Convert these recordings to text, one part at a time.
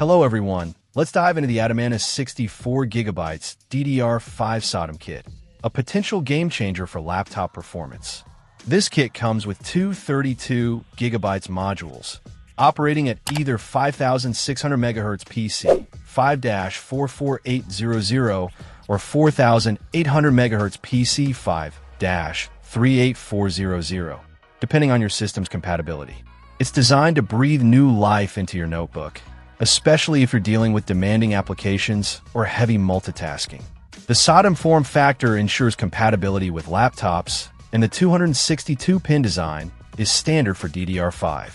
Hello everyone, let's dive into the Adamanta 64GB DDR5 SODIMM kit, a potential game changer for laptop performance. This kit comes with two 32GB modules, operating at either 5600 MHz PC 5-44800 or 4800 MHz PC 5-38400, depending on your system's compatibility. It's designed to breathe new life into your notebook, especially if you're dealing with demanding applications or heavy multitasking. The SODIMM form factor ensures compatibility with laptops, and the 262-pin design is standard for DDR5.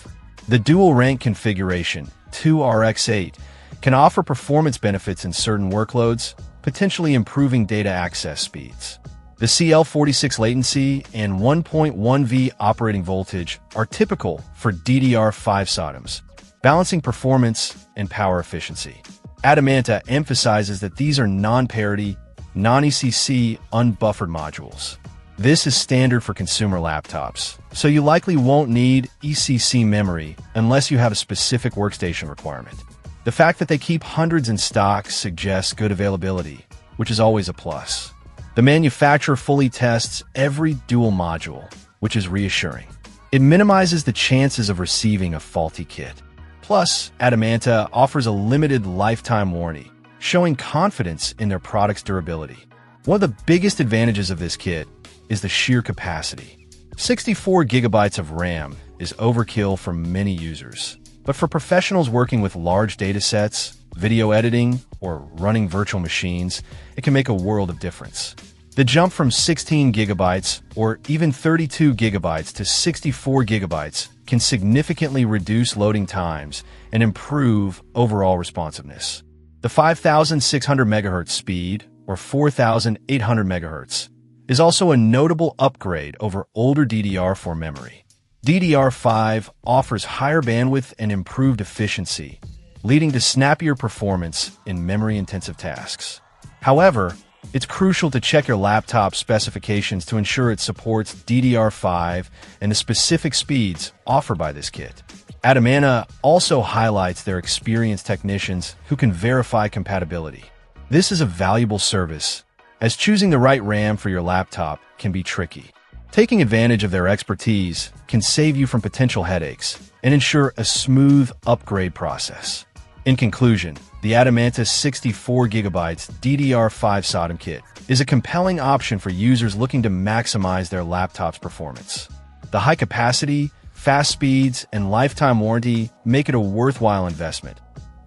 The dual-rank configuration, 2RX8, can offer performance benefits in certain workloads, potentially improving data access speeds. The CL46 latency and 1.1V operating voltage are typical for DDR5 SODIMMs, balancing performance and power efficiency. Adamanta emphasizes that these are non-parity, non-ECC, unbuffered modules. This is standard for consumer laptops, so you likely won't need ECC memory unless you have a specific workstation requirement. The fact that they keep hundreds in stock suggests good availability, which is always a plus. The manufacturer fully tests every dual module, which is reassuring. It minimizes the chances of receiving a faulty kit. Plus, Adamanta offers a limited lifetime warranty, showing confidence in their product's durability. One of the biggest advantages of this kit is the sheer capacity. 64GB of RAM is overkill for many users, but for professionals working with large datasets, video editing, or running virtual machines, it can make a world of difference. The jump from 16GB or even 32GB to 64GB can significantly reduce loading times and improve overall responsiveness. The 5600 MHz speed, or 4800 MHz, is also a notable upgrade over older DDR4 memory. DDR5 offers higher bandwidth and improved efficiency, leading to snappier performance in memory-intensive tasks. However, it's crucial to check your laptop specifications to ensure it supports DDR5 and the specific speeds offered by this kit. Adamanta also highlights their experienced technicians who can verify compatibility. This is a valuable service, as choosing the right RAM for your laptop can be tricky. Taking advantage of their expertise can save you from potential headaches and ensure a smooth upgrade process. In conclusion, the Adamanta 64GB DDR5 SODIMM kit is a compelling option for users looking to maximize their laptop's performance. The high capacity, fast speeds, and lifetime warranty make it a worthwhile investment,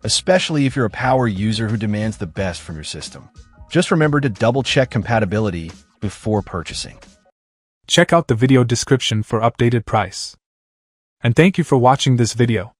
especially if you're a power user who demands the best from your system. Just remember to double-check compatibility before purchasing. Check out the video description for updated price. And thank you for watching this video.